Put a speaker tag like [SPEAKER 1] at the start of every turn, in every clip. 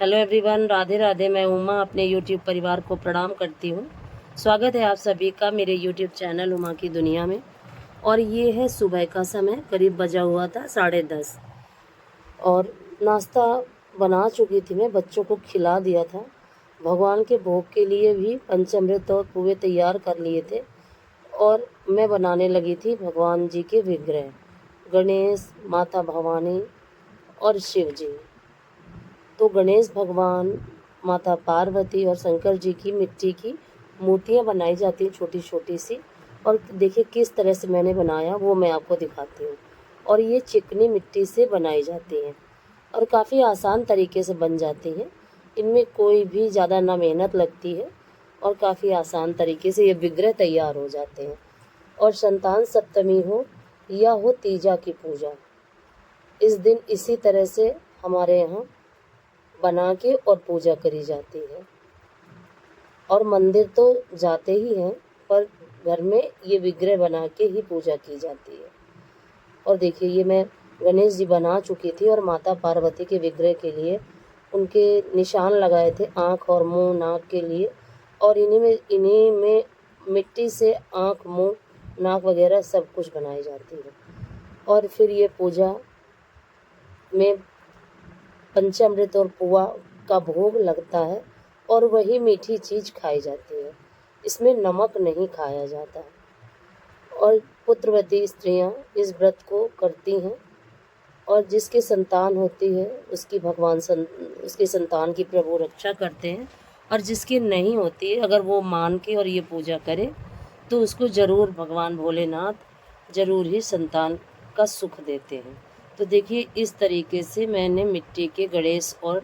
[SPEAKER 1] Hello everyone, Radhe Radhe. मैं उमा अपने YouTube परिवार को प्रणाम करती हूँ। स्वागत है आप सभी का मेरे यूट्यूब चैनल उमा की दुनिया में। और ये है सुबह का समय, करीब बजा हुआ था 10:30 और नाश्ता बना चुकी थी। मैं बच्चों को खिला दिया था। भगवान के भोग के लिए भी पंचामृत और पुए तैयार कर लिए थे और मैं बनाने लगी थी भगवान जी के विग्रह, गणेश, माता भवानी और शिव जी। तो गणेश भगवान, माता पार्वती और शंकर जी की मिट्टी की मूर्तियाँ बनाई जाती हैं छोटी छोटी सी। और देखिए किस तरह से मैंने बनाया वो मैं आपको दिखाती हूँ। और ये चिकनी मिट्टी से बनाई जाती हैं और काफ़ी आसान तरीके से बन जाती हैं। इनमें कोई भी ज़्यादा ना मेहनत लगती है और काफ़ी आसान तरीके से ये विग्रह तैयार हो जाते हैं। और संतान सप्तमी हो या हो तीजा की पूजा, इस दिन इसी तरह से हमारे यहाँ बना के और पूजा करी जाती है। और मंदिर तो जाते ही हैं, पर घर में ये विग्रह बना के ही पूजा की जाती है। और देखिए ये मैं गणेश जी बना चुकी थी और माता पार्वती के विग्रह के लिए उनके निशान लगाए थे, आँख और मुंह, नाक के लिए। और इन्हीं में मिट्टी से आँख, मुंह, नाक वगैरह सब कुछ बनाई जाती है। और फिर ये पूजा में पंचामृत और पुआ का भोग लगता है और वही मीठी चीज़ खाई जाती है। इसमें नमक नहीं खाया जाता। और पुत्रवती स्त्रियां इस व्रत को करती हैं और जिसकी संतान होती है उसकी उसकी संतान की प्रभु रक्षा करते हैं। और जिसकी नहीं होती, अगर वो मान के और ये पूजा करे तो उसको ज़रूर भगवान भोलेनाथ ज़रूर ही संतान का सुख देते हैं। तो देखिए इस तरीके से मैंने मिट्टी के गणेश और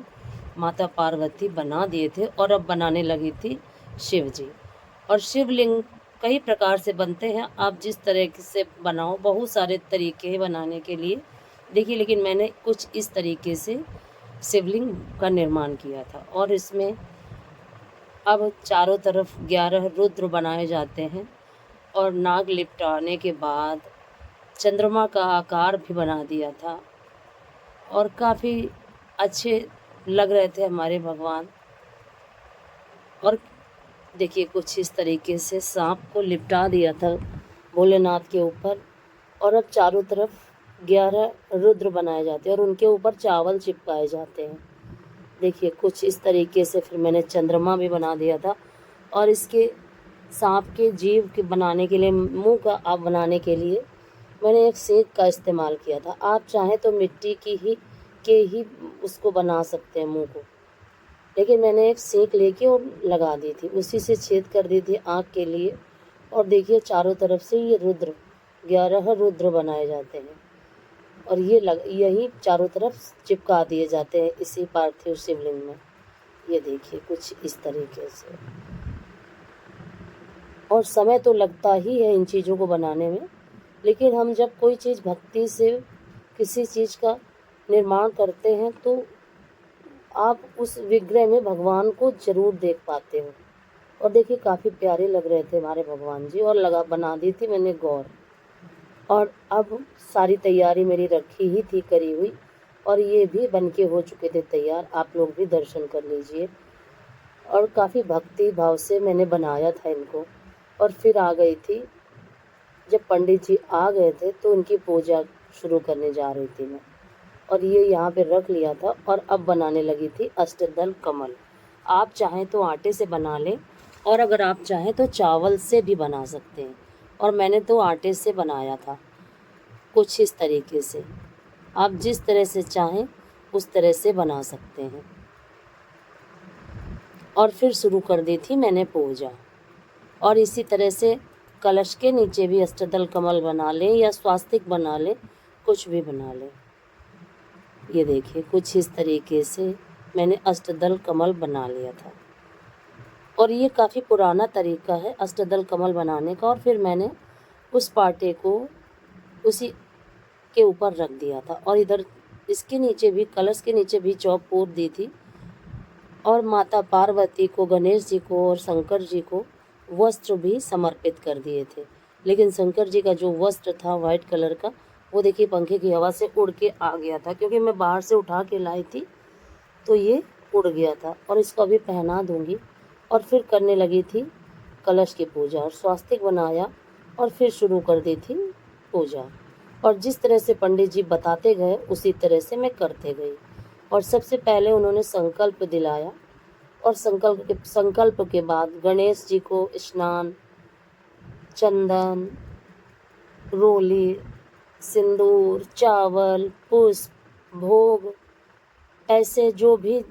[SPEAKER 1] माता पार्वती बना दिए थे और अब बनाने लगी थी शिव जी। और शिवलिंग कई प्रकार से बनते हैं, आप जिस तरह से बनाओ, बहुत सारे तरीके हैं बनाने के लिए। देखिए लेकिन मैंने कुछ इस तरीके से शिवलिंग का निर्माण किया था। और इसमें अब चारों तरफ 11 रुद्र बनाए जाते हैं और नाग लिपटाने के बाद चंद्रमा का आकार भी बना दिया था और काफ़ी अच्छे लग रहे थे हमारे भगवान। और देखिए कुछ इस तरीके से सांप को लिपटा दिया था भोलेनाथ के ऊपर। और अब चारों तरफ 11 रुद्र बनाए जाते हैं और उनके ऊपर चावल चिपकाए जाते हैं। देखिए कुछ इस तरीके से फिर मैंने चंद्रमा भी बना दिया था। और इसके सांप के जीव के बनाने के लिए, मुंह का आप बनाने के लिए मैंने एक सेक का इस्तेमाल किया था। आप चाहें तो मिट्टी के ही उसको बना सकते हैं मुंह को, लेकिन मैंने एक सेक लेके और लगा दी थी, उसी से छेद कर दी थी आँख के लिए। और देखिए चारों तरफ से ये 11 रुद्र बनाए जाते हैं और यही चारों तरफ चिपका दिए जाते हैं इसी पार्थिव शिवलिंग में। ये देखिए कुछ इस तरीके से। और समय तो लगता ही है इन चीज़ों को बनाने में, लेकिन हम जब कोई चीज़ भक्ति से किसी चीज़ का निर्माण करते हैं तो आप उस विग्रह में भगवान को ज़रूर देख पाते हो। और देखिए काफ़ी प्यारे लग रहे थे हमारे भगवान जी। और बना दी थी मैंने गौर। और अब सारी तैयारी मेरी रखी ही थी करी हुई और ये भी बन के हो चुके थे तैयार। आप लोग भी दर्शन कर लीजिए। और काफ़ी भक्ति भाव से मैंने बनाया था इनको। और फिर आ गई थी, जब पंडित जी आ गए थे तो उनकी पूजा शुरू करने जा रही थी मैं। और ये यहाँ पे रख लिया था और अब बनाने लगी थी अष्टदल कमल। आप चाहें तो आटे से बना लें और अगर आप चाहें तो चावल से भी बना सकते हैं। और मैंने तो आटे से बनाया था कुछ इस तरीके से। आप जिस तरह से चाहें उस तरह से बना सकते हैं। और फिर शुरू कर दी थी मैंने पूजा। और इसी तरह से कलश के नीचे भी अष्टदल कमल बना लें या स्वास्तिक बना लें, कुछ भी बना लें। ये देखिए कुछ इस तरीके से मैंने अष्टदल कमल बना लिया था। और ये काफ़ी पुराना तरीका है अष्टदल कमल बनाने का। और फिर मैंने उस पाटे को उसी के ऊपर रख दिया था और इधर इसके नीचे भी, कलश के नीचे भी चौक पोत दी थी। और माता पार्वती को, गणेश जी को और शंकर जी को वस्त्र भी समर्पित कर दिए थे। लेकिन शंकर जी का जो वस्त्र था वाइट कलर का, वो देखिए पंखे की हवा से उड़ के आ गया था, क्योंकि मैं बाहर से उठा के लाई थी तो ये उड़ गया था और इसको अभी पहना दूंगी। और फिर करने लगी थी कलश की पूजा और स्वास्तिक बनाया और फिर शुरू कर दी थी पूजा। और जिस तरह से पंडित जी बताते गए उसी तरह से मैं करते गई। और सबसे पहले उन्होंने संकल्प दिलाया और संकल्प के बाद गणेश जी को स्नान, चंदन, रोली, सिंदूर, चावल, पुष्प, भोग, ऐसे जो भी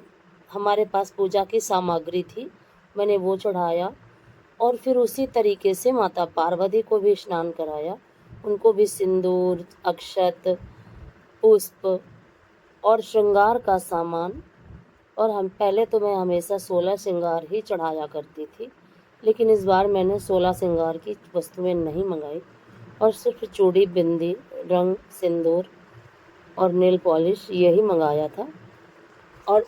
[SPEAKER 1] हमारे पास पूजा की सामग्री थी मैंने वो चढ़ाया। और फिर उसी तरीके से माता पार्वती को भी स्नान कराया, उनको भी सिंदूर, अक्षत, पुष्प और श्रृंगार का सामान। और हम पहले तो मैं हमेशा 16 श्रृंगार ही चढ़ाया करती थी, लेकिन इस बार मैंने 16 श्रृंगार की वस्तुएं नहीं मंगाई और सिर्फ चूड़ी, बिंदी, रंग, सिंदूर और नेल पॉलिश यही मंगाया था। और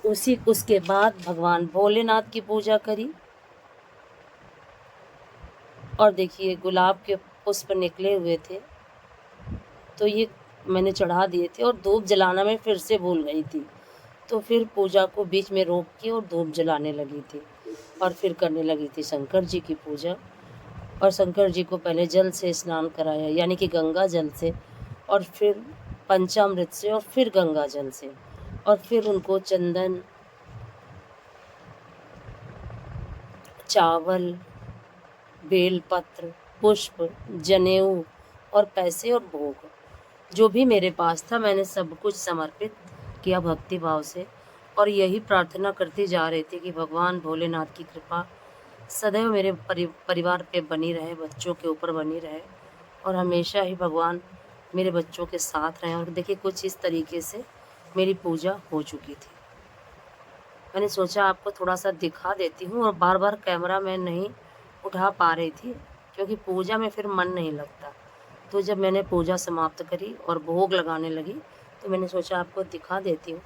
[SPEAKER 1] उसके बाद भगवान भोलेनाथ की पूजा करी। और देखिए गुलाब के पुष्प निकले हुए थे तो ये मैंने चढ़ा दिए थे। और धूप जलाना मैं फिर से भूल गई थी, तो फिर पूजा को बीच में रोक के और धूप जलाने लगी थी। और फिर करने लगी थी शंकर जी की पूजा। और शंकर जी को पहले जल से स्नान कराया, यानी कि गंगा जल से, और फिर पंचामृत से, और फिर गंगा जल से। और फिर उनको चंदन, चावल, बेलपत्र, पुष्प, जनेऊ और पैसे और भोग जो भी मेरे पास था मैंने सब कुछ समर्पित किया भक्ति भाव से। और यही प्रार्थना करती जा रही थी कि भगवान भोलेनाथ की कृपा सदैव मेरे परिवार पे बनी रहे, बच्चों के ऊपर बनी रहे, और हमेशा ही भगवान मेरे बच्चों के साथ रहें। और देखिए कुछ इस तरीके से मेरी पूजा हो चुकी थी। मैंने सोचा आपको थोड़ा सा दिखा देती हूँ, और बार बार कैमरा मैं नहीं उठा पा रही थी क्योंकि पूजा में फिर मन नहीं लगता। तो जब मैंने पूजा समाप्त करी और भोग लगाने लगी तो मैंने सोचा आपको दिखा देती हूँ।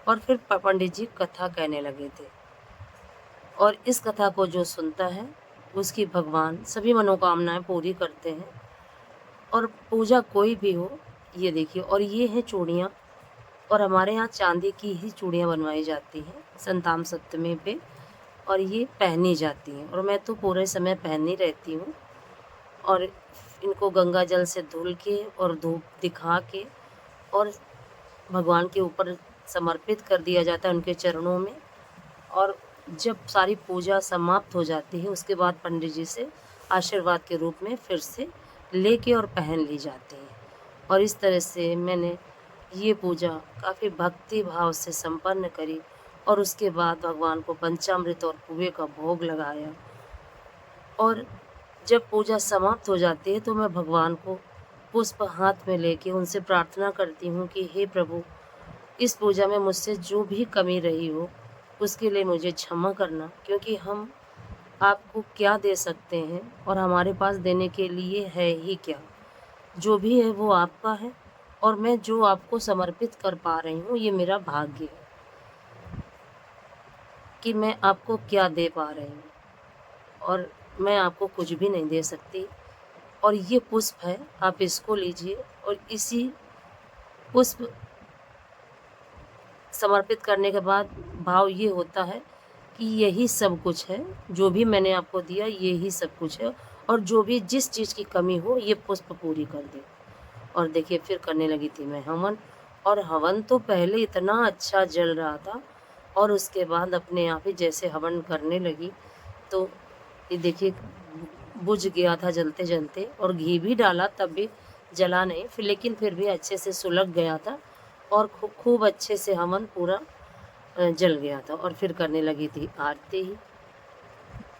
[SPEAKER 1] और फिर पंडित जी कथा कहने लगे थे, और इस कथा को जो सुनता है उसकी भगवान सभी मनोकामनाएं पूरी करते हैं। और पूजा कोई भी हो, ये देखिए, और ये है चूड़ियाँ। और हमारे यहाँ चांदी की ही चूड़ियाँ बनवाई जाती हैं संतान सप्तमी पे, और ये पहनी जाती हैं। और मैं तो पूरे समय पहनी रहती हूँ। और इनको गंगा जल से धुल के और धूप दिखा के और भगवान के ऊपर समर्पित कर दिया जाता है उनके चरणों में। और जब सारी पूजा समाप्त हो जाती है उसके बाद पंडित जी से आशीर्वाद के रूप में फिर से लेके और पहन ली जाती है। और इस तरह से मैंने ये पूजा काफ़ी भक्ति भाव से संपन्न करी। और उसके बाद भगवान को पंचामृत और पुए का भोग लगाया। और जब पूजा समाप्त हो जाती है तो मैं भगवान को पुष्प हाथ में लेके उनसे प्रार्थना करती हूँ कि हे प्रभु, इस पूजा में मुझसे जो भी कमी रही हो उसके लिए मुझे क्षमा करना, क्योंकि हम आपको क्या दे सकते हैं और हमारे पास देने के लिए है ही क्या। जो भी है वो आपका है, और मैं जो आपको समर्पित कर पा रही हूँ ये मेरा भाग्य है कि मैं आपको क्या दे पा रही हूँ, और मैं आपको कुछ भी नहीं दे सकती। और ये पुष्प है, आप इसको लीजिए। और इसी पुष्प समर्पित करने के बाद भाव ये होता है कि यही सब कुछ है, जो भी मैंने आपको दिया यही सब कुछ है, और जो भी जिस चीज़ की कमी हो ये पुष्प पूरी कर दे। और देखिए फिर करने लगी थी मैं हवन। और हवन तो पहले इतना अच्छा जल रहा था, और उसके बाद अपने आप ही जैसे हवन करने लगी तो ये देखिए बुझ गया था जलते जलते। और घी भी डाला तब भी जला नहीं, लेकिन फिर भी अच्छे से सुलग गया था और खूब अच्छे से हवन पूरा जल गया था। और फिर करने लगी थी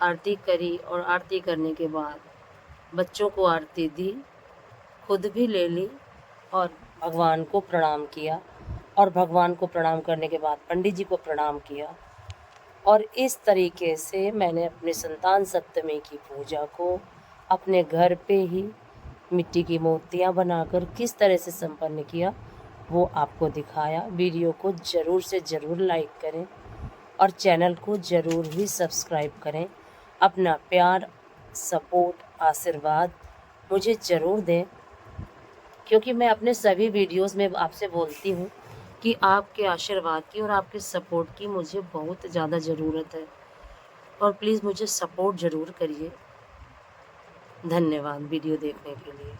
[SPEAKER 1] आरती करी। और आरती करने के बाद बच्चों को आरती दी, खुद भी ले ली और भगवान को प्रणाम किया। और भगवान को प्रणाम करने के बाद पंडित जी को प्रणाम किया। और इस तरीके से मैंने अपने संतान सप्तमी की पूजा को अपने घर पे ही मिट्टी की मूर्तियाँ बनाकर किस तरह से संपन्न किया वो आपको दिखाया। वीडियो को ज़रूर से ज़रूर लाइक करें और चैनल को ज़रूर ही सब्सक्राइब करें। अपना प्यार, सपोर्ट, आशीर्वाद मुझे ज़रूर दें, क्योंकि मैं अपने सभी वीडियोस में आपसे बोलती हूँ कि आपके आशीर्वाद की और आपके सपोर्ट की मुझे बहुत ज़्यादा ज़रूरत है, और प्लीज़ मुझे सपोर्ट ज़रूर करिए। धन्यवाद वीडियो देखने के लिए।